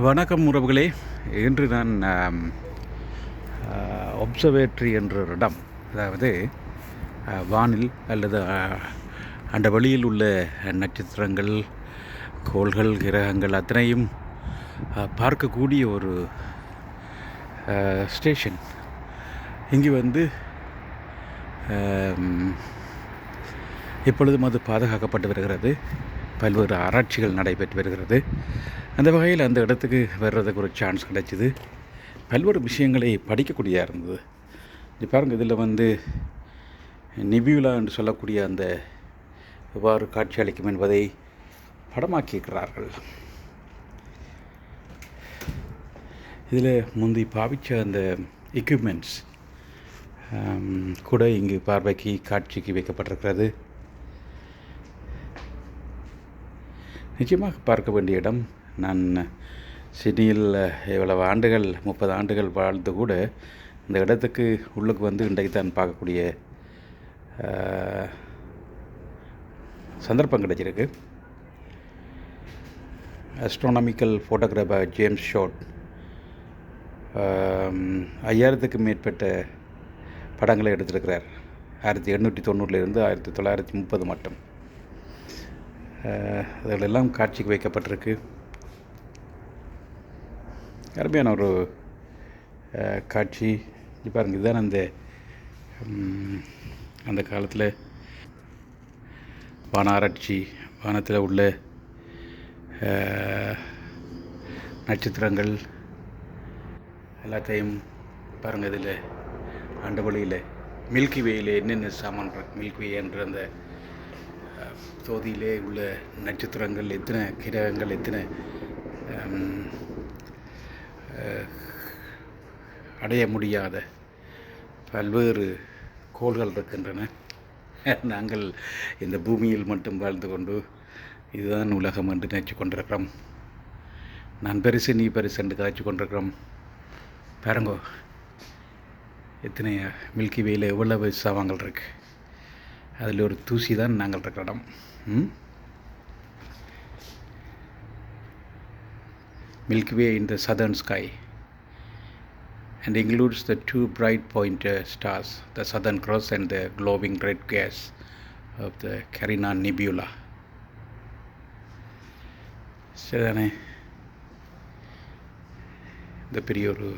வணக்கம் உறவுகளே. இன்று நான் ஒப்சர்வேட்ரி என்ற ஒரு இடம், அதாவது வானில் அல்லது அந்த வெளியில் உள்ள நட்சத்திரங்கள், கோள்கள், கிரகங்கள் அத்தனையும் பார்க்கக்கூடிய ஒரு ஸ்டேஷன். இங்கு வந்து இப்பொழுதும் அது பாதுகாக்கப்பட்டு வருகிறது. பல்வேறு ஆராய்ச்சிகள் நடைபெற்று வருகிறது. அந்த வகையில் அந்த இடத்துக்கு வர்றதுக்கு ஒரு சான்ஸ் கிடைச்சிது. பல்வேறு விஷயங்களை படிக்கக்கூடியதாக இருந்தது. இது பாருங்கள், இதில் வந்து நிபியூலா என்று சொல்லக்கூடிய அந்த எவ்வாறு காட்சி அளிக்கும் என்பதை படமாக்கியிருக்கிறார்கள். இதில் முந்தி பாவித்த அந்த எக்யூப்மெண்ட்ஸ் கூட இங்கு பார்வைக்கு காட்சிக்கு வைக்கப்பட்டிருக்கிறது. நிச்சயமாக பார்க்க வேண்டிய இடம். நான் சிட்னியில் இவ்வளவு ஆண்டுகள் 30 ஆண்டுகள் வாழ்ந்து கூட இந்த இடத்துக்கு உள்ளுக்கு வந்து இன்றைக்கு தான் பார்க்கக்கூடிய சந்தர்ப்பம் கிடைச்சிருக்கு. அஸ்ட்ரானமிக்கல் ஃபோட்டோகிராஃபர் ஜேம்ஸ் ஷாட் 5000க்கும் மேற்பட்ட படங்களை எடுத்திருக்கிறார். 1890 1930 மட்டும். அதிலெல்லாம் காட்சிக்கு வைக்கப்பட்டிருக்கு. அருமையான ஒரு காட்சி. பாருங்கள், இதுதான் அந்த காலத்தில் வானாராய்ச்சி, வானத்தில் உள்ள நட்சத்திரங்கள் எல்லாத்தையும் பாருங்கள். இதில் அண்டவெளியில் மில்கி வேயில் என்னென்ன சாமான் இருக்கு, மில்கி வே என்ற அந்த தொகுதியிலே உள்ள நட்சத்திரங்கள், எத்தனை கிரகங்கள், எத்தனை அடைய முடியாத பல்வேறு கோள்கள் இருக்கின்றன. நாங்கள் இந்த பூமியில் மட்டும் வாழ்ந்து கொண்டு இதுதான் உலகம் என்று நினைச்சு கொண்டிருக்கிறோம். நான் பெருசு, நீ பெருசு என்று காய்ச்சி கொண்டிருக்கிறோம். பாருங்கோ, எத்தனை மில்கி வேயில் எவ்வளவு சாமான்கள் இருக்குது. அதில் ஒரு தூசி தான் நாங்கள் இருக்கிற இடம். Milky Way in the southern sky and includes the two bright pointer stars, the Southern Cross and the glowing red gas of the Carina Nebula. சரிதானே? இந்த பெரிய ஒரு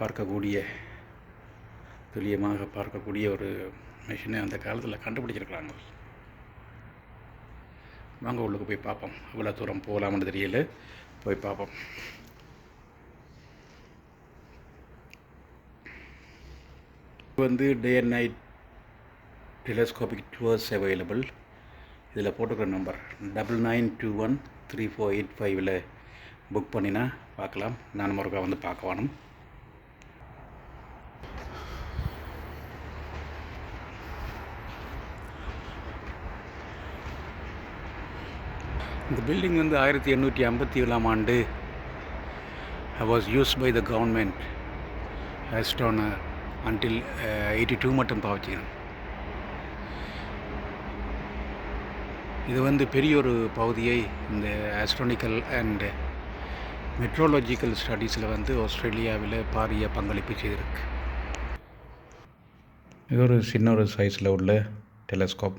பார்க்கக்கூடிய, துல்லியமாக பார்க்கக்கூடிய ஒரு மிஷினை அந்த காலத்தில் கண்டுபிடிச்சிருக்கிறாங்க. வாங்க உள்ளுக்கு போய் பார்ப்போம். எவ்வளோ தூரம் போகலாம்னு தெரியல, போய் பார்ப்போம். வந்து day and night telescopic tours available. இதில் போட்டுக்கிற நம்பர் 99213485 புக் பண்ணினா பார்க்கலாம். நான் முருகா வந்து பார்க்க வேணும். இந்த பில்டிங் வந்து 1857 ஆண்டு was used by the government astronomer until 82 மட்டும் பாவச்சிக்கணும். இது வந்து பெரிய ஒரு பகுதியை இந்த ஆஸ்ட்ரானிக்கல் அண்ட் மெட்ரோலாஜிக்கல் ஸ்டடீஸில் வந்து ஆஸ்திரேலியாவில் பாரிய பங்களிப்பு செய்திருக்கு. இது ஒரு சின்ன ஒரு சைஸில் உள்ள டெலஸ்கோப்.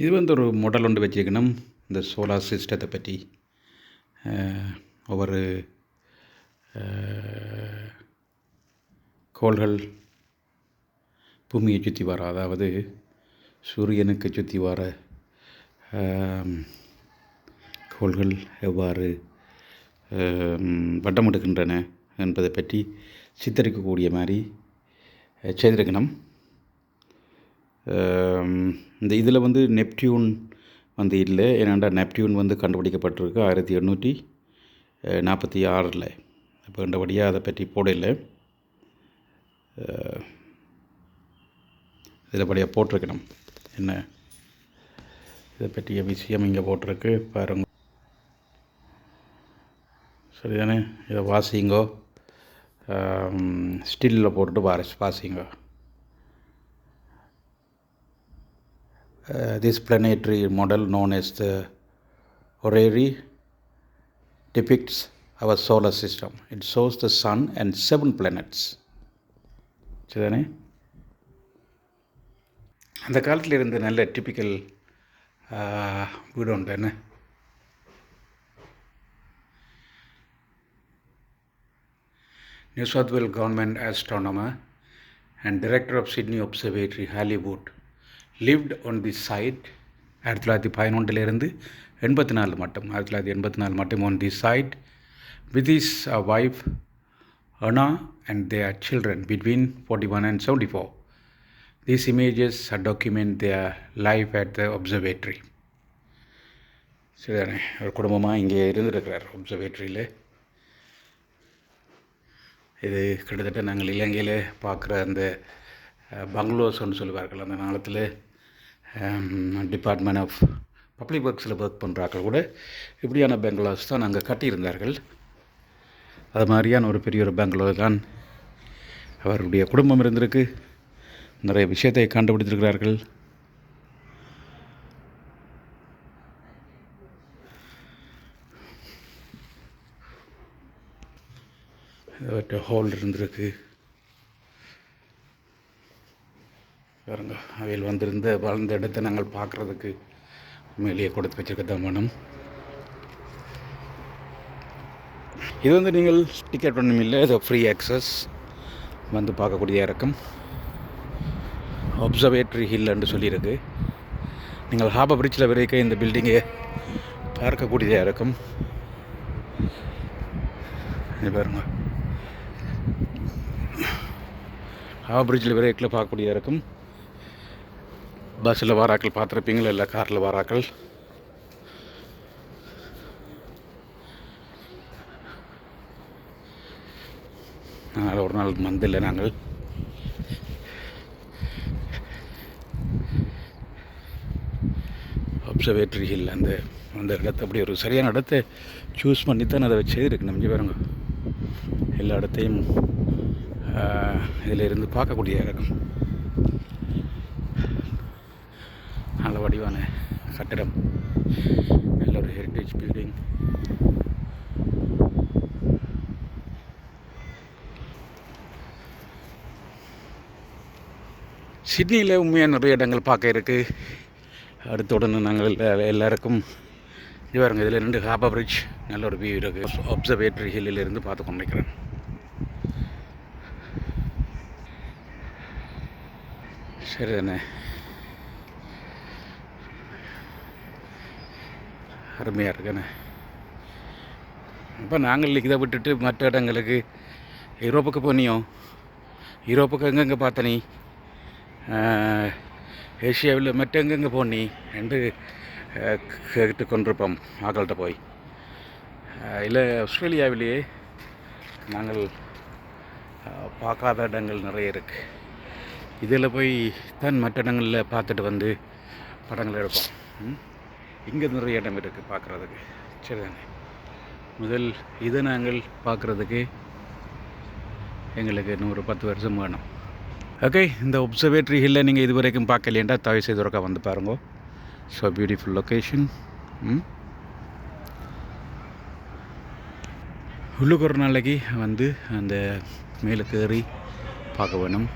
இது வந்து ஒரு மாடல் ஒன்று வச்சுக்கணும். இந்த சோலார் சிஸ்டத்தை பற்றி ஒவ்வொரு கோள்கள் பூமியை சுற்றி வர, அதாவது சூரியனுக்கு சுற்றி வர கோள்கள் எவ்வாறு வட்டம் எடுக்கின்றன என்பதை பற்றி சித்தரிக்கக்கூடிய மாதிரி செய்திருக்கணும். இந்த இதில் வந்து நெப்டியூன் வந்து இல்லை. ஏன்னாண்டா நெப்டியூன் வந்து கண்டுபிடிக்கப்பட்டிருக்கு 46 இப்போ கண்டபடியாக அதை பற்றி போடலை. இதில் படியாக போட்டிருக்கணும் என்ன இதை பற்றிய விஷயம் இங்கே போட்டிருக்கு பாருங்க. சரிதானே? இதை வாசிங்கோ, ஸ்டில்லில் போட்டுட்டு வாசிங்கோ. This planetary model known as the horary depicts our solar system. It shows the sun and 7 planets. சரிதானே? அந்த காலத்தில் இருந்த நல்ல டிப்பிக்கல் வீடு உண்டு என்ன. New South Wales government astronomer and director of Sydney Observatory, Hollywood, lived on this site 1911 84 மட்டும் 1984 மட்டும் on this site with his wife Anna and their children between 41 and 74. These images document their life at the observatory. சரிதானே? ஒரு குடும்பமாக இங்கே இருந்துருக்கிறார் ஒப்சர்வேட்டரியில். இது கிட்டத்தட்ட நாங்கள் இலங்கையில் பார்க்குற அந்த பங்களோஸ்ன்னு சொல்லுவார்கள். அந்த காலத்தில் டிபார்ட்மெண்ட் ஆஃப் பப்ளிக் ஒர்க்ஸில் ஒர்க் பண்ணுறாக்கள் கூட இப்படியான பெங்களோஸ் தான் நாங்கள் கட்டியிருந்தார்கள். அது மாதிரியான ஒரு பெரிய ஒரு பெங்களோ தான் அவருடைய குடும்பம் இருந்திருக்கு. நிறைய விஷயத்தை கண்டுபிடித்திருக்கிறார்கள். ஹோல் இருந்திருக்கு பாருங்க. அவையில் வந்திருந்த வாழ்ந்த இடத்தை நாங்கள் பார்க்குறதுக்கு மேலேயே கொடுத்து வச்சுருக்க தான் வேணும். இது வந்து நீங்கள் டிக்கெட் பண்ணணும் இல்லை, இது ஃப்ரீ ஆக்சஸ் வந்து பார்க்கக்கூடியதாக இருக்கும். ஒப்சர்வேட்டரி ஹில்லுன்னு சொல்லியிருக்கு. நீங்கள் ஹார்பர் பிரிட்ஜில் வரைக்கும் இந்த பில்டிங்கை பார்க்கக்கூடியதாக இருக்கும். இது பாருங்க, ஹார்பர் பிரிட்ஜில் வரைக்கில் பார்க்கக்கூடியதாக இருக்கும். பஸ்ஸில் வாராக்கள் பார்த்துருப்பீங்களா, இல்லை காரில் வாராக்கள். அதனால் ஒரு நாள் மந்தில்லை நாங்கள் ஒப்சர்வேட்டரி ஹில் அந்த இடத்த அப்படி ஒரு சரியான இடத்தை சூஸ் பண்ணி தான் அதை வச்சு இருக்கு. நம்ம பாருங்க, எல்லா இடத்தையும் இதில் இருந்து பார்க்கக்கூடிய இருக்கும். நல்ல வடிவான கட்டிடம், நல்ல ஒரு ஹெரிட்டேஜ் பில்டிங். சிட்னியில் உண்மையாக நிறைய இடங்கள் பார்க்க இருக்குது. அடுத்த உடனே நாங்கள் எல்லாருக்கும் இது பாருங்க, இதில் 2 ஹார்பர் பிரிட்ஜ் நல்ல ஒரு வியூ இருக்குது. ஒப்சர்வேட்டரி ஹில்லில் இருந்து பார்த்து கொண்டிருக்கிறேன். சரி தானே? அருமையாக இருக்குண்ணே. இப்போ நாங்கள் இதை விட்டுட்டு மற்ற இடங்களுக்கு யூரோப்புக்கு போனியோ, யூரோப்புக்கு எங்கெங்கே பார்த்த நீ, ஏஷியாவில் மற்ற எங்கெங்கே போனி என்று கேட்டு கொண்டிருப்போம் ஆக்கள்கிட்ட போய். இல்லை ஆஸ்திரேலியாவிலேயே நாங்கள் பார்க்காத இடங்கள் நிறைய இருக்குது. இதில் போய் தான் மற்ற இடங்களில் பார்த்துட்டு வந்து படங்கள் எடுப்போம். இங்கே நிறைய இடம் இருக்குது பார்க்குறதுக்கு. சரி தானே? முதல் இதை நாங்கள் பார்க்குறதுக்கு எங்களுக்கு இன்னும் ஒரு 10 வருஷம் வேணும். ஓகே, இந்த ஒப்சர்வேட்டரி ஹில்லை நீங்கள் இது வரைக்கும் பார்க்கலையேண்டா தயவு செய்து ஒருக்கா வந்து பாருங்க. So beautiful location. உள்ளுக்கு ஒரு நாளைக்கு வந்து அந்த மேலுக்கு ஏறி பார்க்க வேணும்.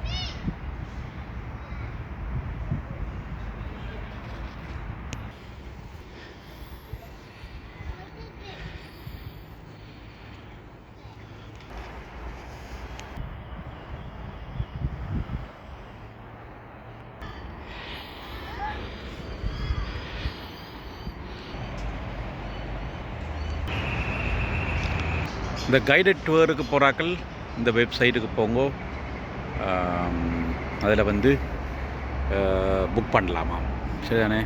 இந்த கைடட் டூருக்கு போகிறாக்கள் இந்த வெப்சைட்டுக்கு போங்க. அதில் வந்து புக் பண்ணலாமா? சரிதானே?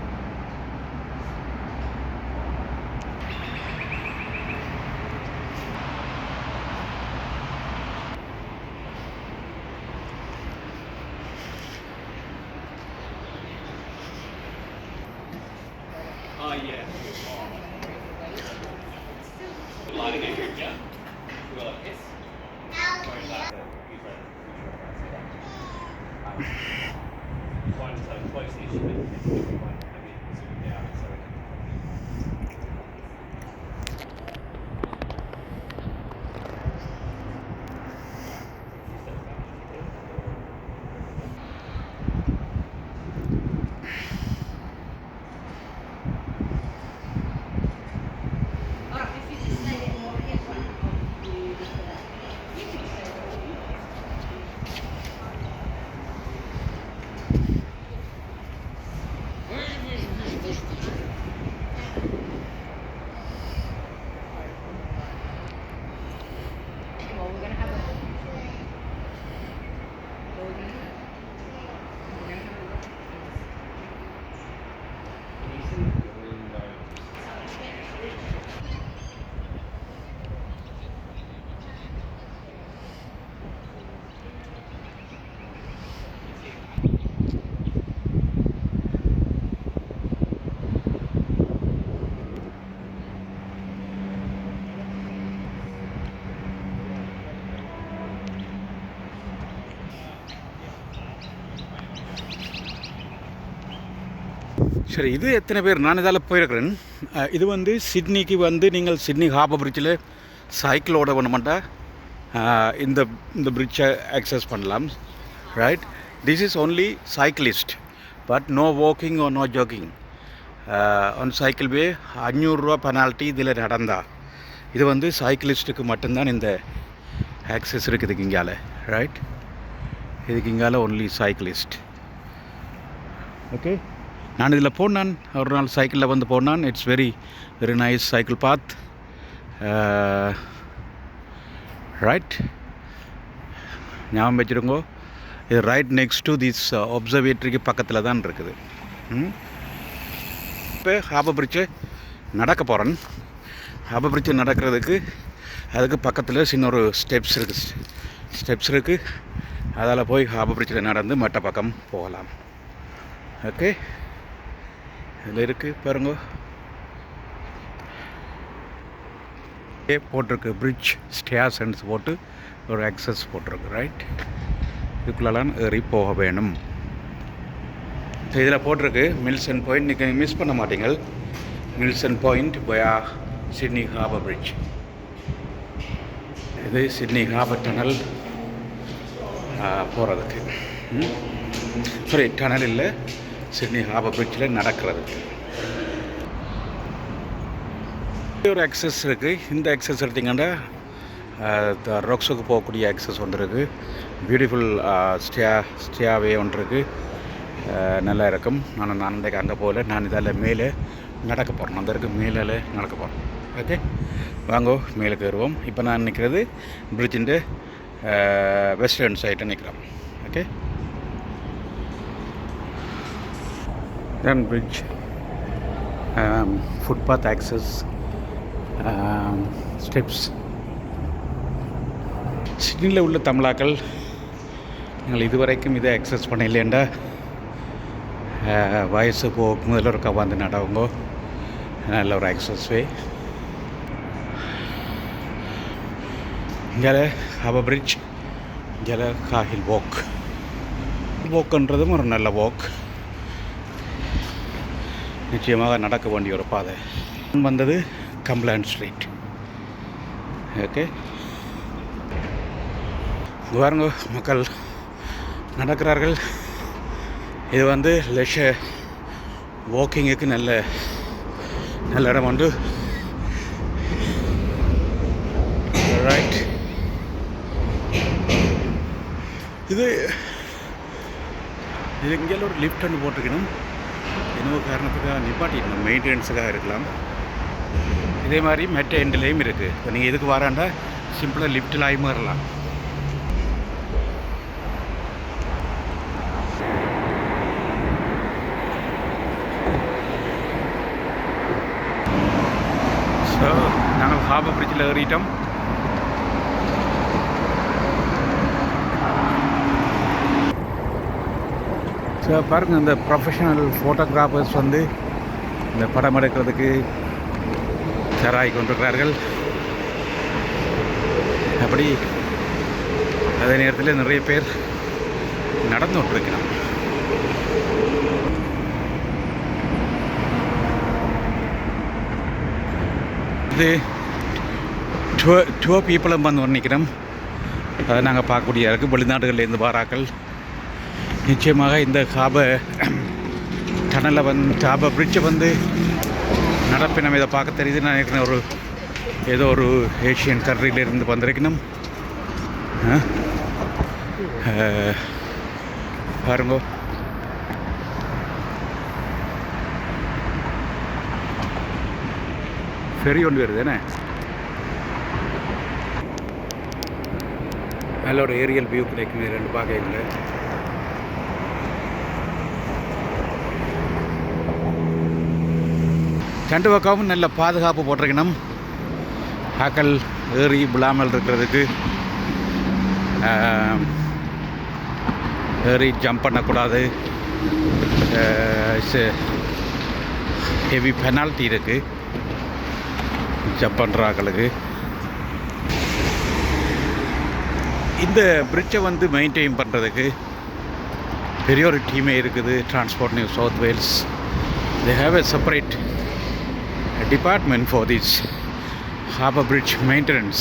சரி, இது எத்தனை பேர் நான் இதால் போயிருக்கிறேன். இது வந்து சிட்னிக்கு வந்து நீங்கள் சிட்னி ஹார்பர் பிரிட்ஜில் சைக்கிளோட பண்ணமாட்டா இந்த இந்த பிரிட்ஜை ஆக்சஸ் பண்ணலாம். Right, this is only cyclist, but no walking or no jogging. One cycle way 500 ரூபா பெனால்ட்டி இதில் நடந்தா. இது வந்து சைக்கிளிஸ்ட்டுக்கு மட்டும்தான் இந்த ஆக்சஸ் இருக்குதுக்கு இங்கால. ரைட், இதுக்கு இங்கால ஒன்லி சைக்கிளிஸ்ட். ஓகே, நான் இதில் போனான் ஒரு நாள், சைக்கிளில் வந்து போனான். It's very very nice cycle path. Right, ஞாபகம் வச்சுருங்கோ, இது ரைட் நெக்ஸ்ட் டு திஸ் ஒப்சர்வேட்டரிக்கு பக்கத்தில் தான் இருக்குது. இப்போ ஹார்பர் பிரிட்ஜு நடக்க போகிறேன். ஹார்பர் பிரிட்ஜு நடக்கிறதுக்கு அதுக்கு பக்கத்தில் சின்ன ஒரு ஸ்டெப்ஸ் இருக்குது. அதால் போய் ஹார்பர் பிரிட்ஜில் நடந்து மற்ற பக்கம் போகலாம். ஓகே, இதில் இருக்குது பாருங்க, போட்டிருக்கு பிரிட்ஜ் ஸ்டேஷன்ஸ் போட்டு ஒரு ஆக்சஸ் போட்டிருக்கு. ரைட், இதுக்குள்ளெல்லாம் ஏறி போக வேணும். இதில் போட்டிருக்கு மில்சன் பாயிண்ட். நீங்கள் மிஸ் பண்ண மாட்டீங்க. மில்சன் பாயிண்ட் பயா சிட்னி ஹார்பர் பிரிட்ஜ். இது சிட்னி ஹார்பர் டனல் போகிறதுக்கு. சாரி, டனல் இல்லை, சிட்னி ஹார்பர் பிரிட்ஜில் நடக்கிறதுக்கு ஒரு ஆக்சஸ் இருக்குது. இந்த ஆக்சஸ் எடுத்திங்கன்னா ராக்ஸுக்கு போகக்கூடிய ஆக்சஸ் ஒன்று இருக்குது. பியூட்டிஃபுல் ஸ்டேவே ஒன்று இருக்குது. நல்லா இருக்கும். நான் இன்றைக்கு அங்கே போகல, நான் இதால் மேலே நடக்க போகிறேன். அந்த இருக்குது மேலே நடக்க போகிறேன். ஓகே, வாங்கோ மேலே ஏறுவோம். இப்போ நான் நிற்கிறது பிரிட்ஜிൻ്റെ வெஸ்டர்ன் சைட்டை நிற்கிறோம். Okay, then bridge, footpath access, steps. சிட்னியில் உள்ள தமிழாக்கள் நீங்கள் இதுவரைக்கும் இதை ஆக்சஸ் பண்ண இல்லைண்டா வயசு போக்கு முதல்ல ஒரு வந்து நடவுங்கோ. நல்ல ஒரு ஆக்சஸ் வே. இங்கே ஹார்பர் பிரிட்ஜ், இங்கே காஹில் வாக்குன்றதும் ஒரு நல்ல வாக். நிச்சயமாக நடக்க வேண்டிய ஒரு பாதை. வந்தது கம்ப்ளைண்ட் ஸ்ட்ரீட். ஓகே, பாருங்க மக்கள் நடக்கிறார்கள். இது வந்து லெஷர் வாக்கிங்குக்கு நல்ல இடம் உண்டு. ரைட், இது இங்கே ஒரு லிஃப்ட் ஒன்று போட்டிருக்கணும். இன்னொரு காரணத்துக்காக நிப்பாட்டிடணும், மெயின்டெனன்ஸுக்காக இருக்கலாம். இதே மாதிரி மெட்ட எண்ட்லேயும் இருக்குது. இப்போ நீங்கள் எதுக்கு வராண்டா சிம்பிளாக லிஃப்ட்டில் ஆகி மாறலாம். ஸோ நாங்கள் ஹார்பர் பிரிட்ஜில் ஏறிட்டோம். ஸோ பாருங்கள், இந்த ப்ரொஃபஷனல் ஃபோட்டோகிராஃபர்ஸ் வந்து இந்த படம் எடுக்கிறதுக்கு தயாராகி கொண்டிருக்கிறார்கள். அப்படி அதே நேரத்தில் நிறைய பேர் நடந்து கொண்டிருக்கிறார். இது டூ பீப்புளும் வந்து நிற்கிறோம். அதை நாங்கள் பார்க்கக்கூடிய இருக்குது. வெளிநாடுகளிலேருந்து வாராக்கள். நிச்சயமாக இந்த டனலை ஹார்பர் பிரிட்ஜை நடப்பினம் இதை பார்க்க தெரியுது. நான் நினைக்கிறேன் ஏதோ ஒரு ஏஷியன் கண்ட்ரியிலேருந்து வந்திருக்கணும். பாருங்க, ஃபெரி ஒன்று வருது என்ன, நல்ல ஒரு ஏரியல் வியூ கிடைக்கும். ரெண்டு பார்க்கல ரெண்டு பக்கமும் நல்ல பாதுகாப்பு போட்டிருக்கணும். ஆக்கள் ஏறி விழாமல் இருக்கிறதுக்கு, ஏறி ஜம்ப் பண்ணக்கூடாது. ஹெவி பெனால்ட்டி இருக்குது ஜம்ப் பண்ணுற ஆக்களுக்கு. இந்த பிரிட்ஜை மெயின்டைன் பண்ணுறதுக்கு பெரிய ஒரு டீமே இருக்குது. Transport New South Wales, they have a separate department for this harbor bridge maintenance.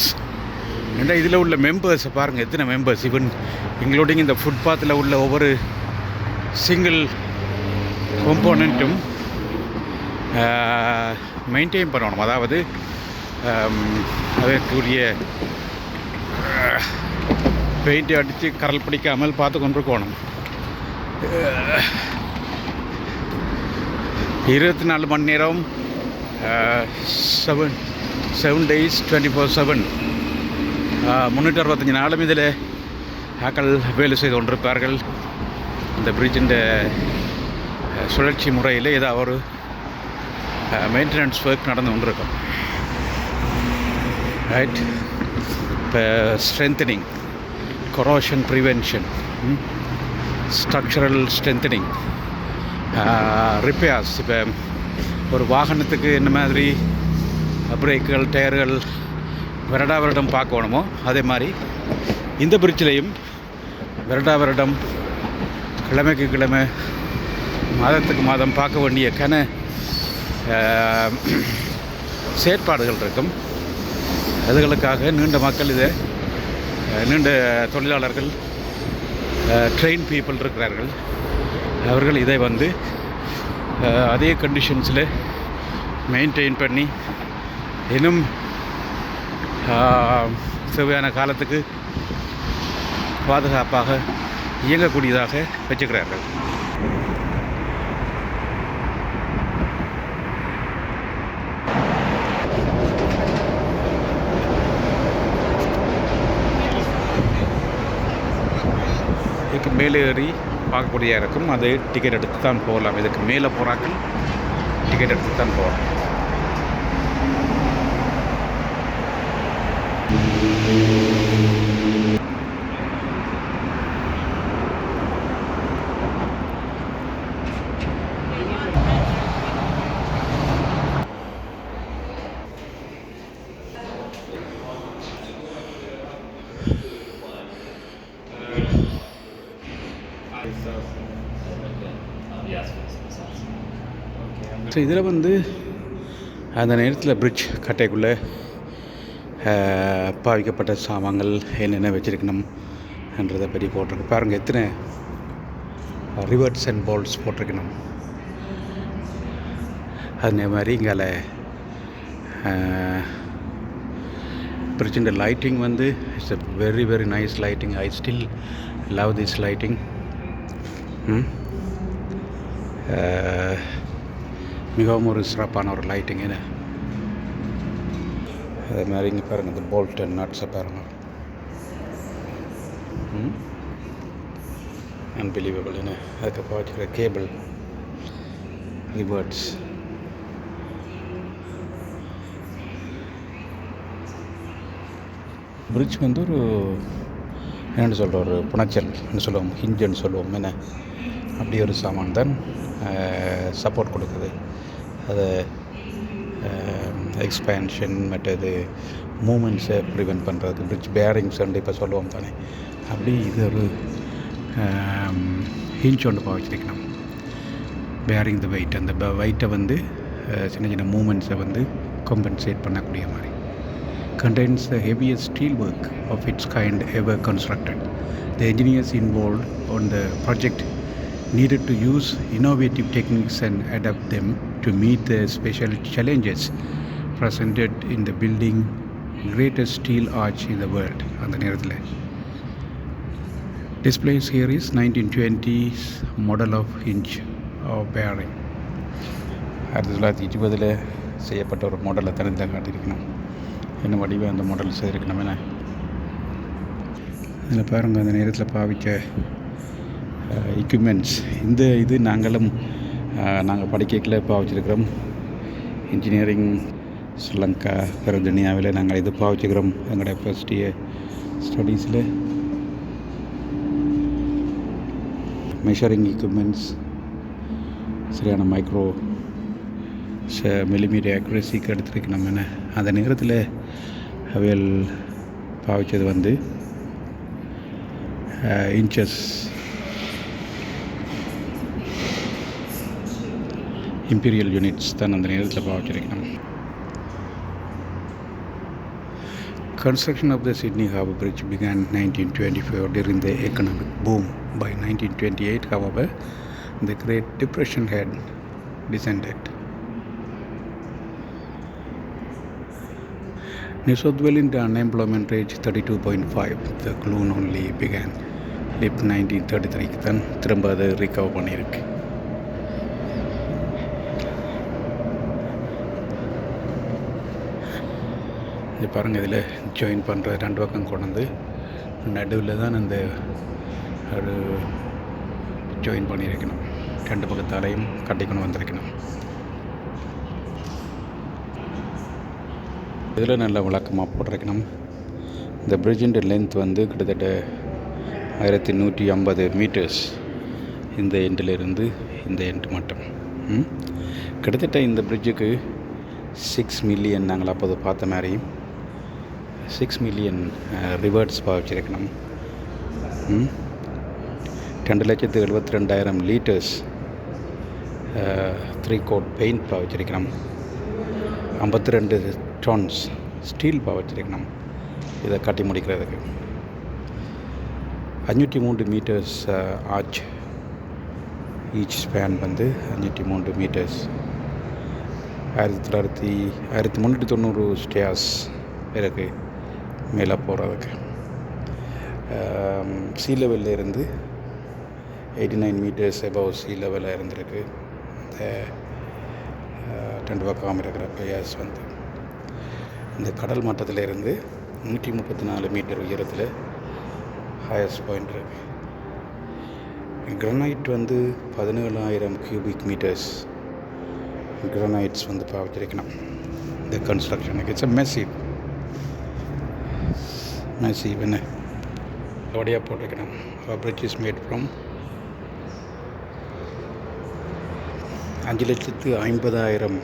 ஏன்னா இதில் உள்ள மெம்பர்ஸை பாருங்கள், எத்தனை மெம்பர்ஸ், ஈவன் இன்க்ளூடிங் இந்த ஃபுட்பாத்தில் உள்ள ஒவ்வொரு சிங்கிள் காம்போனண்ட்டும் மெயின்டைன் பண்ணணும். அதாவது அதற்குரிய பெயிண்ட்டை அடித்து கரல் பிடிக்காமல் பார்த்து கொண்டிருக்கணும். 24 மணி நேரம் 7 days 24/7 365 நாளும் இதில் ஆக்கள் வேலை செய்து கொண்டிருப்பார்கள். இந்த பிரிட்ஜின் சுழற்சி முறையில் ஏதாவது ஒரு மெயின்டெனன்ஸ் ஒர்க் நடந்து கொண்டிருக்கும். ரைட், இப்போ strengthening, corrosion prevention, structural strengthening, repairs. இப்போ ஒரு வாகனத்துக்கு என்ன மாதிரி பிரேக்குகள், டயர்கள் வருடம் பார்க்கணுமோ அதே மாதிரி இந்த பிரிட்ஜிலையும் வருடம் கிழமைக்கு கிழமை மாதத்துக்கு மாதம் பார்க்க வேண்டிய செயற்பாடுகள் இருக்கும். அதுகளுக்காக நீண்ட தொழிலாளர்கள், ட்ரெயின் பீப்புள் இருக்கிறார்கள். அவர்கள் இதை அதே கண்டிஷன்ஸில் மெயின்டைன் பண்ணி இன்னும் தேவையான காலத்துக்கு பாதுகாப்பாக இயங்கக்கூடியதாக வச்சுக்கிறார்கள். இதுக்கு மேலே ஏறி பார்க்கக்கூடியதாக இருக்கும். அது டிக்கெட் எடுத்து தான் போகலாம். இதுக்கு மேலே போகிறாக்கள் டிக்கெட் எடுத்து தான் போகலாம். ஸோ இதில் அந்த நேரத்தில் பிரிட்ஜ் கட்டைக்குள்ளே பாவிக்கப்பட்ட சாமான்கள் என்னென்ன வச்சுருக்கணும் என்றதை பற்றி போட்டிருக்கு. பாருங்கள், எத்தனை ரிவர்ஸ் அண்ட் பால்ஸ் போட்டிருக்கணும். அதே மாதிரி இங்கால பிரிட்ஜின் lighting it's a very very nice lighting. I still love this lighting. மிகவும் ஒரு சிறப்பான ஒரு லைட்டிங். என்ன அதே மாதிரி இங்கே பாருங்கள், இந்த போல்ட் அண்ட் நட்ஸை பாருங்கள். அன்பிலீவபிள். என்ன அதுக்கப்புறம் வச்சுக்கிற கேபிள், ரிவர்ட்ஸ். பிரிட்ஜ் ஒரு என்னென்னு சொல்கிற ஒரு புனைச்சல்னு சொல்லுவோம், ஹிஞ்சுன்னு சொல்லுவோம். என்ன அப்படி ஒரு சாமான் தான் சப்போர்ட் கொடுக்குது. அதை எக்ஸ்பேன்ஷன் மற்றது மூமெண்ட்ஸை ப்ரிவெண்ட் பண்ணுறது, பிரிட்ஜ் பேரிங்ஸ் இப்போ சொல்லுவோம் தானே, அப்படி இது ஒரு ஹிஞ்ச் ஒன்று பாவிச்சிருக்கணும். பேரிங் த வெயிட், அந்த வெயிட்டை வந்து சின்ன சின்ன மூமெண்ட்ஸை வந்து காம்பன்சேட் பண்ணக்கூடிய மாதிரி. Contains the heaviest steel work of its kind ever constructed. The engineers involved on the project needed to use innovative techniques and adapt them to meet the special challenges presented in the building greatest steel arch in the world. அந்த நேரத்தில் displays here is 1920s model of hinge of bearing. 1920 செய்யப்பட்ட ஒரு மாடலை தனியாக காட்டியிருக்கணும். என்ன வடிவ அந்த model செய்திருக்கணும். என்ன இதில் பாருங்கள், அந்த நேரத்தில் பாவிக்க எக்யூப்மெண்ட்ஸ். இது நாங்கள் படிக்கல பாவிச்சிருக்கிறோம். இன்ஜினியரிங் ஸ்ரீலங்கா துனியாவில் நாங்கள் இது பாவிச்சுக்கிறோம். எங்களுடைய ஃபர்ஸ்ட் இயர் ஸ்டடீஸில் மெஷரிங் எக்யூப்மெண்ட்ஸ், சரியான மைக்ரோ மில்லிமீட்டர் ஆக்குரேசிக்கு எடுத்துருக்கு. நம்ம என்ன அந்த நேரத்தில் அவையல் பாவிச்சது வந்து இன்ச்சஸ், இம்பீரியல் யூனிட்ஸ் தான் அந்த நேரத்தில் பாவிச்சிருக்கணும். Construction of the Sydney Harbour Bridge began in 1924 during the economic boom. By 1928, however, the Great Depression had descended. New South Wales unemployment rate 32.5. The gloom only began in 1933 தான் திரும்ப அதை recover பண்ணியிருக்கு. இது பாருங்கள், இதில் ஜாயின் பண்ணுற ரெண்டு பக்கம் கொண்டு வந்து நடுவில் தான் அந்த ஒரு ஜாயின் பண்ணியிருக்கணும். ரெண்டு பக்கத்தாலையும் கட்டிக்கொண்டு வந்திருக்கணும். இதில் நல்ல விளக்கமாக போட்டிருக்கணும். இந்த பிரிட்ஜின் லென்த் வந்து கிட்டத்தட்ட 1150 மீட்டர்ஸ். இந்த எண்டிலிருந்து இந்த எண்டு மட்டும். கிட்டத்தட்ட இந்த பிரிட்ஜுக்கு 6 மில்லியன், நாங்கள் அப்போது பார்த்த மாதிரி 6 மில்லியன் ரிவர்ட்ஸ் பாவிச்சிருக்கணும். 2,72,000 லிட்டர்ஸ் 3 கோட் பெயிண்ட் பாவிச்சிருக்கணும். 52 டன்ஸ் ஸ்டீல் பாவிச்சிருக்கணும் இதை கட்டி முடிக்கிறதுக்கு. 503 மீட்டர்ஸ் ஆர்ச், ஈச் ஸ்பேன் வந்து 503 மீட்டர்ஸ். 1390 ஸ்டேர்ஸ் இருக்குது மேலே போகிறதுக்கு. சீ லெவலில் இருந்து 89 மீட்டர்ஸ் அபவ் சீ லெவலில் இருந்திருக்கு. இந்த ரெண்டு பக்கம் இருக்கிற பிளேயர்ஸ் வந்து இந்த கடல் மட்டத்தில் இருந்து 134 மீட்டர் உயரத்தில் ஹையஸ்ட் பாயிண்ட் இருக்குது. கிரனைட் வந்து 17,000 கியூபிக் மீட்டர்ஸ் கிரனைட்ஸ் வந்து பாவிச்சிருக்கணும் இந்த கன்ஸ்ட்ரக்ஷனுக்கு. இட்ஸ் அ மெசிவ் என்ன வடியாக போட்டிருக்கணும். Bridge is made from 5,50,000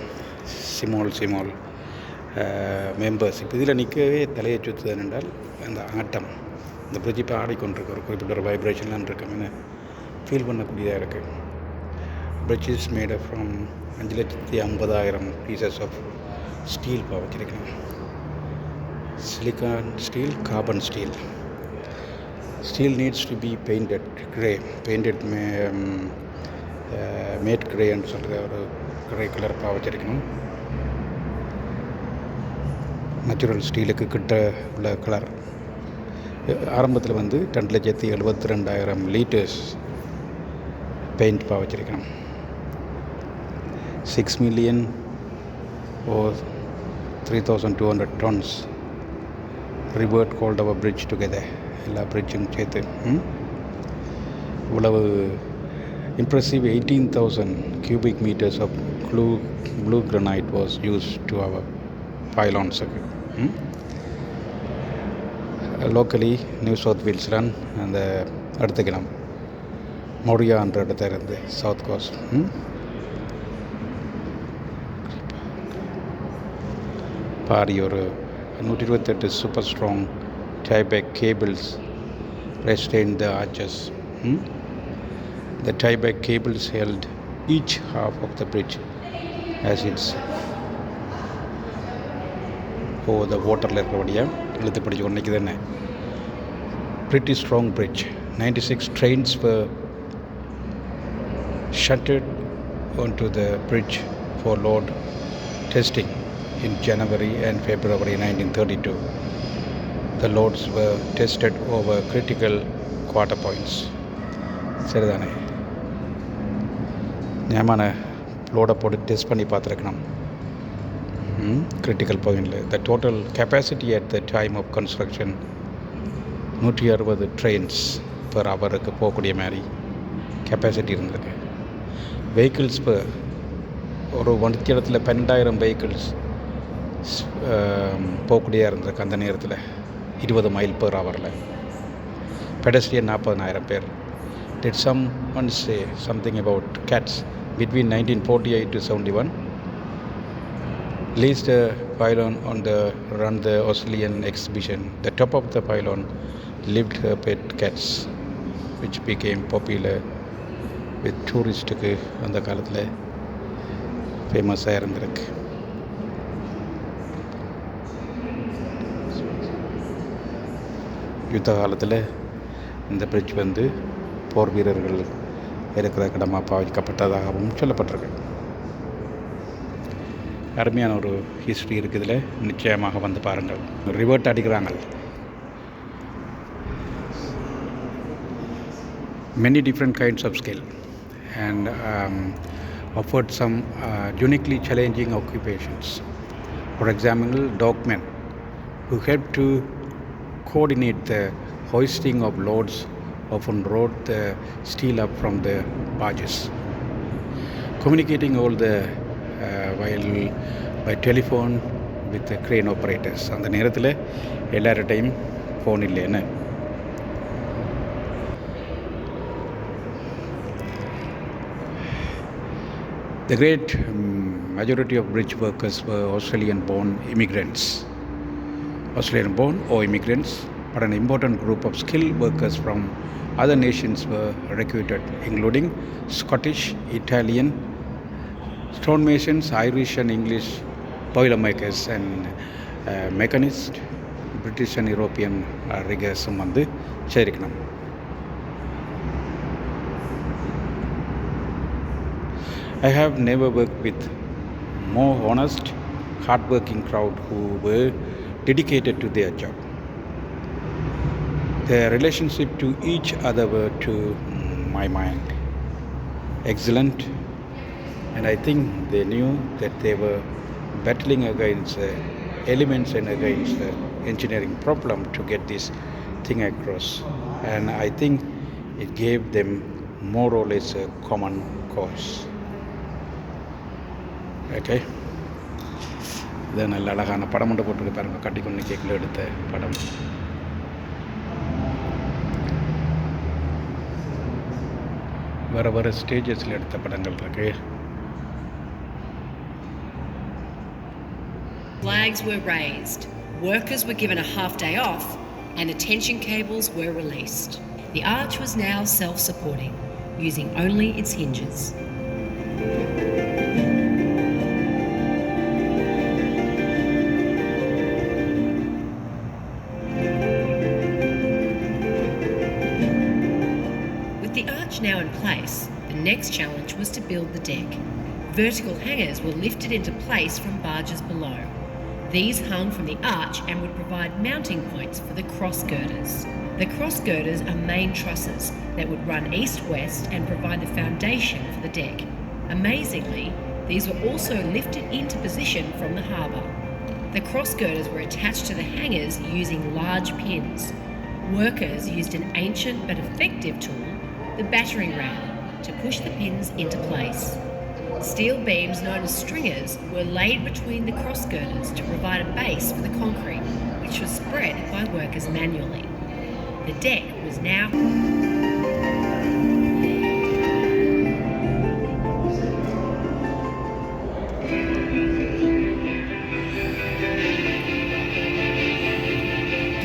small members. இப்போ இதில் நிற்கவே தலையை சுற்றுதல் என்றால் அந்த ஆட்டம், இந்த பிரிட்ஜ் இப்போ ஆடிக்கொண்டிருக்கு. ஒரு குறிப்பிட்ட ஒரு வைப்ரேஷன்லாம் இருக்குன்னு ஃபீல் பண்ணக்கூடியதாக இருக்குது. Bridge is made from 5,50,000 pieces of steel பாவிச்சிருக்கணும். Silicon steel, carbon steel. Steel needs to be painted grey, matte கிரேன்னு சொல்கிற ஒரு கிரே கலர் பாவிச்சிருக்கணும். நேச்சுரல் ஸ்டீலுக்கு கிட்ட உள்ள கலர். ஆரம்பத்தில் வந்து 2,72,000 லிட்டர்ஸ் பெயிண்ட் பாவிச்சிருக்கணும். 6 million or 3,200 tons revert called our bridge together. எல்லா பிரிட்ஜும் சேர்த்து இவ்வளவு impressive 18,000 cubic meters of blue granite was used to our pylons. Locally New South வேல்ஸ்லாம் அந்த எடுத்துக்கலாம். மொரியான்ற இடத்துல இருந்து சவுத் கோஸ்ட் பாரிய ஒரு 128 super strong tie-back cables restrain the arches. The tie-back cables held each half of the bridge as it's over the waterல இருக்கிறபடியாக இழுத்து பிடிச்சி கொண்டிருக்குது என்ன. Pretty strong bridge. 96 trains were shunted onto the bridge for load testing in January and February 1932. The loads were tested over critical quarter points. சரிதானே, ஞாபக லோடை போட்டு test பண்ணி பார்த்துருக்கணும் கிரிட்டிக்கல் பாயிண்டில். The total capacity at the time of construction 160 trains per ஹவருக்கு போகக்கூடிய மாதிரி கெப்பாசிட்டி இருந்தது. வெஹிக்கிள்ஸ் இப்போ ஒரு இடத்துல 12,000 வெஹிக்கிள்ஸ் போகக்கூடியதாக இருந்திருக்கு அந்த நேரத்தில் 20 மைல் பெர் ஹவரில். பெடஸ்ட்ரியன் 40,000 பேர். Did someone say something about cats between 1948 to 71? Leased a pylon on the run the Australian exhibition. The top of the pylon lived her pet cats, which became popular with tourists அந்த காலத்தில் ஃபேமஸாக இருந்திருக்கு. யுத்த காலத்தில் இந்த bridge வந்து போர் வீரர்கள் இருக்கிற இடமாக பாவிக்கப்பட்டதாகவும் சொல்லப்பட்டிருக்கு. அருமையான ஒரு ஹிஸ்ட்ரி இருக்குது இதில், நிச்சயமாக வந்து பாருங்கள். ரிவர்ட் அடிக்கிறாங்க. Many different kinds of skill and offered some uniquely challenging occupations. For example, dockmen who helped to coordinate the hoisting of loads often rode the steel up from the barges, communicating all the while by telephone with the crane operators. அந்த நேரத்தில் எல்லார்டையும் phone இல்லைன்னு. The great majority of bridge workers were Australian-born immigrants. Australian-born or immigrants, but an important group of skilled workers from other nations were recruited, including Scottish, Italian, stonemasons, Irish and English boilermakers and mechanists, British and European riggers வந்து சேர்க்கணும். I have never worked with more honest, hard-working crowd who were dedicated to their job. Their relationship to each other were, to my mind, excellent, and I think they knew that they were battling against elements and against the engineering problem to get this thing across, and I think it gave them more or less a common cause. Okay, இதை நல்ல அழகான படம் ஒன்று போட்டு பாருங்கள். கட்டிக்கொண்டு கேக்கில் எடுத்த படம். வேறு ஸ்டேஜஸில் எடுத்த படங்கள் இருக்கு. Flags were raised, workers were given a half day off, and attention cables were released. The arch was now self-supporting, using only its hinges. Now in place, the next challenge was to build the deck. Vertical hangers were lifted into place from barges below. These hung from the arch and would provide mounting points for the cross girders. The cross girders are main trusses that would run east-west and provide the foundation for the deck. Amazingly, these were also lifted into position from the harbour. The cross girders were attached to the hangers using large pins. Workers used an ancient but effective tool, the battering ram, to push the pins into place. Steel beams known as stringers were laid between the cross girders to provide a base for the concrete, which was spread by workers manually. The deck was now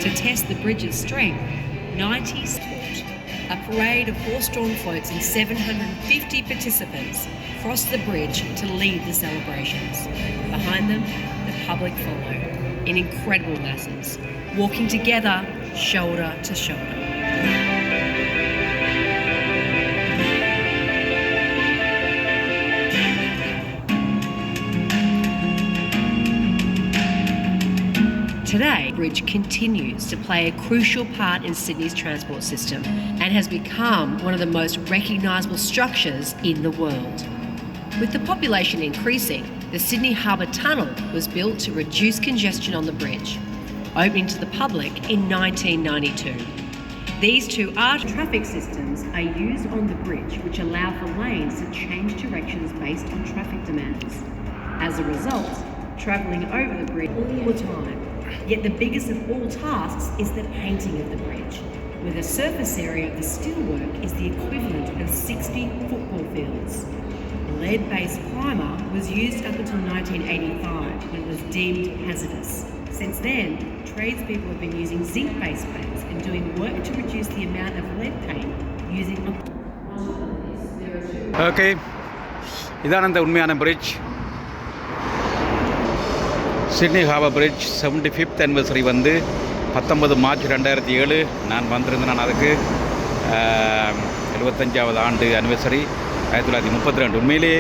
To test the bridge's strength, 90 sport. A parade of horse-drawn floats and 750 participants cross the bridge to lead the celebrations. Behind them, the public follow in incredible masses, walking together, shoulder to shoulder. Today, the bridge continues to play a crucial part in Sydney's transport system and has become one of the most recognisable structures in the world. With the population increasing, the Sydney Harbour Tunnel was built to reduce congestion on the bridge, opening to the public in 1992. These two traffic systems are used on the bridge, which allow for lanes to change directions based on traffic demands. As a result, travelling over the bridge all the time. Yet the biggest of all tasks is the painting of the bridge, where the surface area of the steelwork is the equivalent of 60 football fields. Lead-based primer was used up until 1985 when it was deemed hazardous. Since then, tradespeople have been using zinc-based paints and doing work to reduce the amount of lead paint using a... Okay, இதான் அந்த உண்மையான bridge. Sydney Harbour Bridge 75th anniversary வந்து 19 March 2007 நான் வந்திருந்தேன். நான் அதுக்கு 75வது ஆண்டு anniversary 1932. உண்மையிலே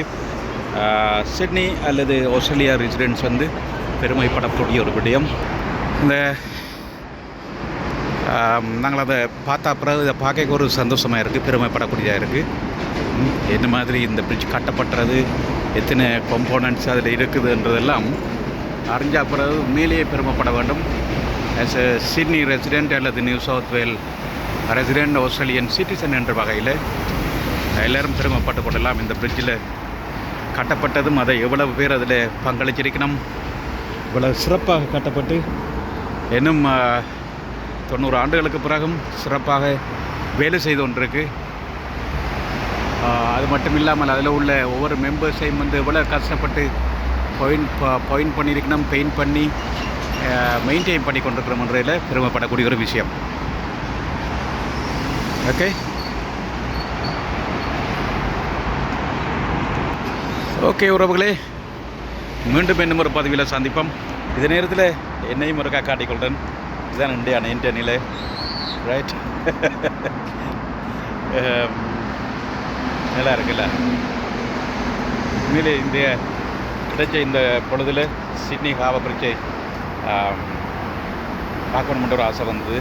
சிட்னி அல்லது ஆஸ்திரேலியா ரெசிடென்ட்ஸ் வந்து பெருமைப்படக்கூடிய ஒரு விடயம். இந்த நாங்கள் அதை பார்த்தா பிறகு இதை பார்க்க ஒரு சந்தோஷமாக இருக்குது, பெருமைப்படக்கூடியதாக இருக்குது. என்ன மாதிரி இந்த பிரிட்ஜ் கட்டப்பட்டுறது, எத்தனை காம்போனன்ட்ஸ் அதில் இருக்குதுன்றதெல்லாம் அறிஞ்சா பிறகு உண்மையிலேயே பெருமைப்பட வேண்டும். ஆஸ் எ சிட்னி ரெசிடெண்ட் அல்லது நியூ சவுத் வேல் ரெசிடெண்ட் ஆஸ்திரேலியன் சிட்டிசன் என்ற வகையில் எல்லோரும் பெருமைப்பட்டு கொள்ளலாம். இந்த பிரிட்ஜில் கட்டப்பட்டதும் அதை எவ்வளவு பேர் அதில் பங்களிச்சிருக்கணும், இவ்வளவு சிறப்பாக கட்டப்பட்டு இன்னும் 90 ஆண்டுகளுக்கு பிறகும் சிறப்பாக வேலை செய்து கொண்டிருக்கு. அது மட்டும் இல்லாமல் அதில் உள்ள ஒவ்வொரு மெம்பர்ஸையும் வந்து எவ்வளோ கஷ்டப்பட்டு பாயிண்ட் பண்ணியிருக்கணும், பெயிண்ட் பண்ணி மெயின்டைன் பண்ணி கொண்டிருக்கிறோம்ன்றதில் பெருமைப்படக்கூடிய ஒரு விஷயம். ஓகே, ஓகே உறவுகளே, மீண்டும் இன்னும் ஒரு பதிவில் சந்திப்போம். இதே நேரத்தில் என்னையும் ஒரு காட்டிக்கொள்கிறேன். இதுதான் இந்திய நிலை, ரைட்? நல்லா இருக்குல்ல? உண்மையிலே இந்த கிடைச்ச இந்த பொழுதில் சிட்னி ஹார்பர் பிரிட்ஜை பார்க்கணுமென்ற ஒரு ஆசை வந்தது.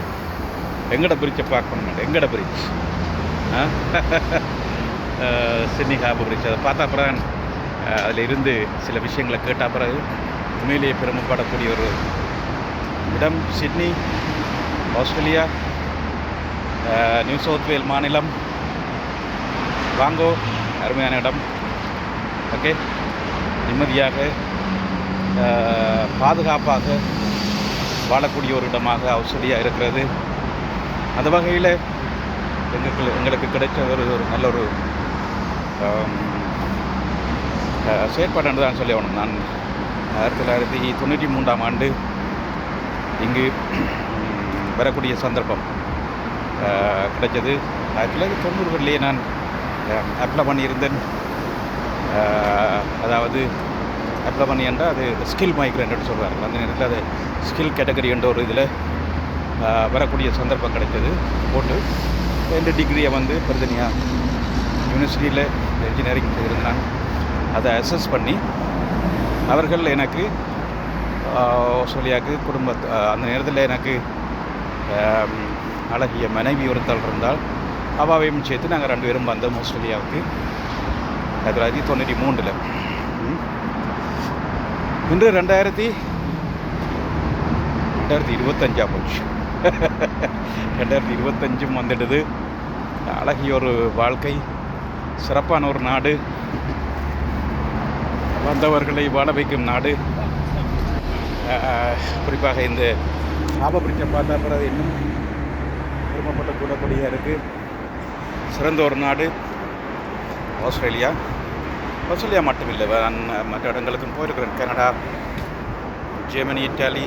எங்கட பிரிட்ஜை பார்க்கணுமெண்டு, எங்கட பிரிட்ஜ் சிட்னி ஹார்பர் பிரிட்ஜ் அதை பார்த்தா அப்புறம் அதில் இருந்து சில விஷயங்களை கேட்ட பிறகு உண்மையிலேயே பெருமைப்படக்கூடிய ஒரு இடம் சிட்னி, ஆஸ்திரேலியா, நியூ சவுத் வேல் மாநிலம். வாங்கோ, அருமையான இடம். ஓகே, நிம்மதியாக பாதுகாப்பாக வாழக்கூடிய ஒரு இடமாக ஆஸ்திரேலியா இருக்கிறது. அந்த வகையில் எங்களுக்கு கிடைச்ச ஒரு நல்ல ஒரு செயற்பாடு தான் சொல்லி ஆகணும். நான் 1993ஆம் ஆண்டு இங்கு வரக்கூடிய சந்தர்ப்பம் கிடைச்சது. 1990களிலேயே நான் அப்ளை பண்ணியிருந்தேன். அதாவது அப்ளை பண்ணி என்றால் அது ஸ்கில் மைக்ரேண்ட் சொல்கிறார்கள். அந்த நேரத்தில் அது ஸ்கில் கேட்டகரி என்ற ஒரு இதில் வரக்கூடிய சந்தர்ப்பம் கிடைச்சது. போட்டு 2 டிகிரியை வந்து பெர்தனியா யூனிவர்சிட்டியில் இன்ஜினியரிங் செய்திருந்தான். அதை அசஸ் பண்ணி அவர்கள் எனக்கு ஆஸ்திரேலியாவுக்கு அந்த நேரத்தில் எனக்கு அழகிய மனைவி ஒருத்தல் இருந்தால் அவாவையும் சேர்த்து நாங்கள் 2 பேரும் வந்தோம் ஆஸ்திரேலியாவுக்கு 1993. இன்று 2025 போச்சு. 2025 வந்துடுது. அழகிய ஒரு வாழ்க்கை, சிறப்பான ஒரு நாடு, வந்தவர்களை வாழ வைக்கும் நாடு. குறிப்பாக இந்த ஹார்பர் பிரிட்ஜை பார்த்தா பிறகு இன்னும் பெருமைப்பட்டு கூடக்கூடிய இருக்குது. சிறந்த ஒரு நாடு ஆஸ்திரேலியா. ஆஸ்திரேலியா மட்டும் இல்லை, நான் மற்ற இடங்களுக்கும் போயிருக்கிறேன். Canada, Germany, Italy,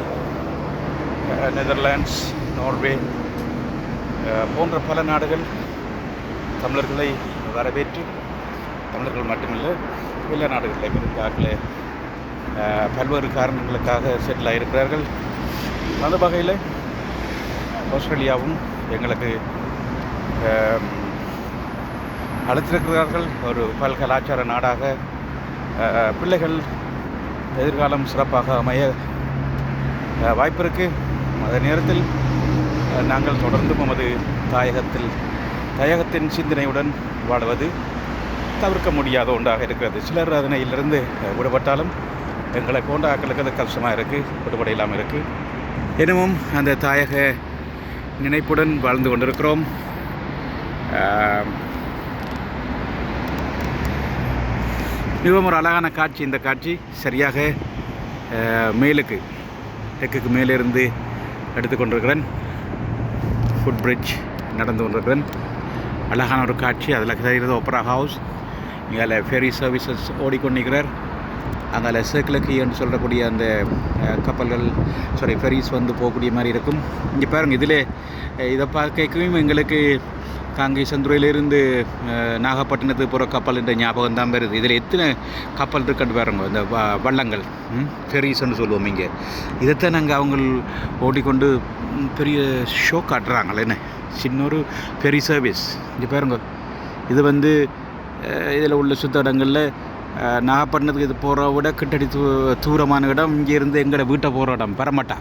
Netherlands, Norway போன்ற பல நாடுகள் தமிழர்களை வரவேற்று, தமிழர்கள் மட்டுமில்லை எல்லா நாடுகளிலும் இருக்கிறார்களே பல்வேறு காரணங்களுக்காக செட்டில் ஆகியிருக்கிறார்கள். அந்த வகையில் ஆஸ்திரேலியாவும் எங்களுக்கு அழைத்திருக்கிறார்கள். ஒரு பல்கலாச்சார நாடாக பிள்ளைகள் எதிர்காலம் சிறப்பாக அமைய வாய்ப்பு இருக்குது. அதே நேரத்தில் நாங்கள் தொடர்ந்து நமது தாயகத்தின் சிந்தனையுடன் வாழ்வது தவிர்க்க முடியாத ஒன்றாக இருக்கிறது. சிலர் அதனையிலிருந்து விடுபட்டாலும் எங்களை போன்ற ஆக்களுக்கு அது கஷ்டமாக இருக்குது, விடுபட இல்லாமல் இருக்குது. இன்னமும் அந்த தாயக நினைப்புடன் வாழ்ந்து கொண்டிருக்கிறோம். மிகவும் ஒரு அழகான காட்சி. இந்த காட்சி சரியாக மேலுக்கு தெற்குக்கு மேலிருந்து எடுத்துக்கொண்டிருக்கிறேன். ஃபுட் பிரிட்ஜ் நடந்து கொண்டிருக்கிறேன். அழகான ஒரு காட்சி. அதில் தெரிகிறது ஒப்பரா ஹவுஸ். இங்கே ஃபெரி சர்வீசஸ் ஓடிக்கொண்டிருக்கிறார். அங்கே சர்க்கிளுக்கு என்று சொல்லக்கூடிய அந்த கப்பல்கள் ஃபெரிஸ் வந்து போகக்கூடிய மாதிரி இருக்கும். இங்கே பாருங்கள், இதில் இதை பார்க்கவும் எங்களுக்கு காங்கேசந்துறையிலிருந்து நாகப்பட்டினத்துக்கு போகிற கப்பல் என்ற ஞாபகம் தான் வருது. இதில் எத்தனை கப்பல் இருக்குன்னு பாருங்க, இந்த வள்ளங்கள் ஃபெரிஸ்ன்னு சொல்லுவோம். இங்கே இதைத்தான் நாங்கள் அவங்க ஓடிக்கொண்டு பெரிய ஷோ காட்டுறாங்களே. என்ன சின்ன ஒரு ஃபெரி சர்வீஸ். இங்கே பாருங்க, இது வந்து இதில் உள்ள சுத்த இடங்களில் நாகப்பட்டினத்துக்கு இது போகிற விட கிட்டடி தூரமான இடம். இங்கேருந்து எங்களோட வீட்டை போகிற இடம் பரமட்டா.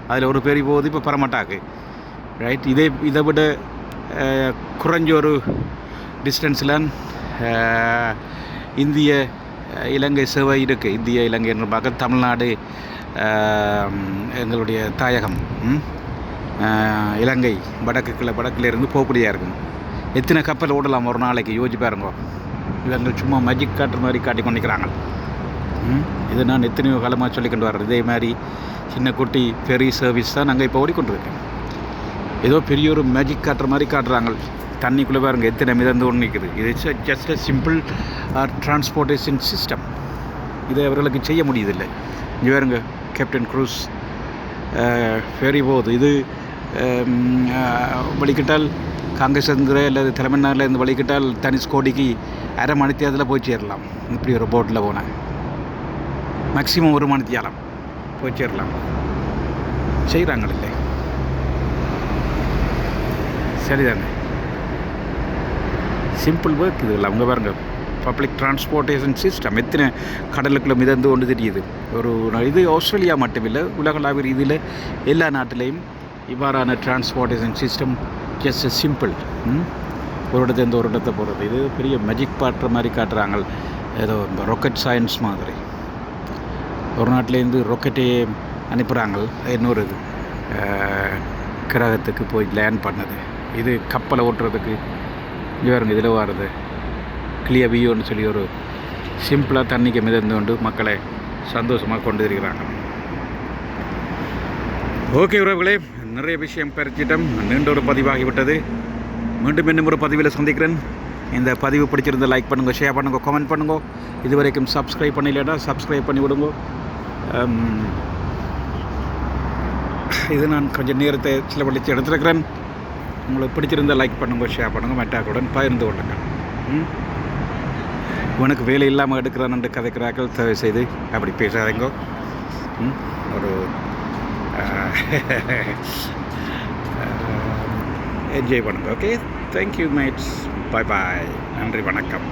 அதில் ஒரு பெரிய போகுது இப்போ பரமட்டாக்கு, ரைட். இதை விட குறைஞ்ச ஒரு டிஸ்டன்ஸில் இந்திய இலங்கை சேவை இருக்குது. இந்திய இலங்கை என்று பார்க்க தமிழ்நாடு எங்களுடைய தாயகம் இலங்கை வடக்கிலிருந்து போகக்கூடியதாக இருக்கும். எத்தனை கப்பல் ஓடலாம் ஒரு நாளைக்கு யோசிச்சு பாருங்க. இவங்க சும்மா மேஜிக் காட்டுற மாதிரி காட்டி கொண்டிருக்கிறாங்க. இது நான் எத்தனையோ காலமாக சொல்லிக்கொண்டு வர்றேன். இதே மாதிரி சின்ன குட்டி ஃபெரி சர்வீஸ் தான் நாங்கள் இப்போ ஓடிக்கொண்டிருக்கோம். ஏதோ பெரிய ஒரு மேஜிக் காட்டுற மாதிரி காட்டுறாங்க. தண்ணிக்குள்ளே பாருங்க எத்தனை மிதந்து ஒன்று நிற்குது. இது just a simple transportation system. இதை அவர்களுக்கு செய்ய முடியுதில்லை. இங்கே பாருங்க, கேப்டன் க்ரூஸ் ஃபெரி போகுது. இது வலிக்கிட்டால் காங்கேசந்துறை அல்லது தலைமன்னாரில் இருந்து வலிக்கிட்டால் தனுஷ்கோடிக்கு அரை மணித்தியாலத்தில் போய் சேரலாம். இப்படி ஒரு போட்டில் போனேன். மேக்ஸிமம் ஒரு மணித்தியாலம் போய் சேரலாம். செய்கிறாங்களில்லை, சரிதானே? சிம்பிள் ஒர்க் இது இல்லை. அவங்க பாருங்க, பப்ளிக் டிரான்ஸ்போர்ட்டேஷன் சிஸ்டம் எத்தனை கடலுக்குள்ளே மிதந்து கொண்டு தெரியுது. ஒரு இது ஆஸ்திரேலியா மட்டுமில்லை, உலகளாவிய ரீதியில் எல்லா நாட்டிலையும் இவ்வாறான டிரான்ஸ்போர்ட்டேஷன் சிஸ்டம் ஜஸ்ட் சிம்பிள். ஒரு இடத்துல ஒரு இடத்தை போகிறது. இது பெரிய மேஜிக் பாட்டுற மாதிரி காட்டுறாங்க. ஏதோ ராக்கெட் சயின்ஸ் மாதிரி. ஒரு நாட்டிலேருந்து ராக்கெட்டே அனுப்புகிறாங்க இன்னொரு கிரகத்துக்கு போய் லேண்ட் பண்ணது. இது கப்பலை ஓட்டுறதுக்கு இங்கே வருங்க. இதில் வர்றது கிளியர் வியூன்னு சொல்லி ஒரு சிம்பிளாக தண்ணிக்கு மிதந்து கொண்டு மக்களை சந்தோஷமாக கொண்டு இருக்கிறாங்க. ஓகே உறவுகளே, நிறைய விஷயம் பறிச்சிட்டோம். நீண்ட ஒரு பதிவாகிவிட்டது. மீண்டும் ஒரு பதிவில் சந்திக்கிறேன். இந்த பதிவு பிடிச்சிருந்த லைக் பண்ணுங்கள், ஷேர் பண்ணுங்கள், கமெண்ட் பண்ணுங்கள். இது வரைக்கும் சப்ஸ்கிரைப் பண்ணலைன்னா சப்ஸ்கிரைப் பண்ணி விடுங்க. இது நான் கொஞ்சம் நேரத்தை செலவழித்து எடுத்துருக்கிறேன். உங்களுக்கு பிடிச்சிருந்த லைக் பண்ணுங்கள், ஷேர் பண்ணுங்கள், மற்றாக்களுடன் பகிர்ந்து கொள்ளுங்கள். உனக்கு வேலை இல்லாமல் எடுக்கிறான்னு கதைக்கிறார்கள், தயவு செய்து அப்படி பேசாதீங்க. ஒரு என்ஜாய் பண்ணுங்கள். Okay, thank you mates. Bye bye. நன்றி, வணக்கம்.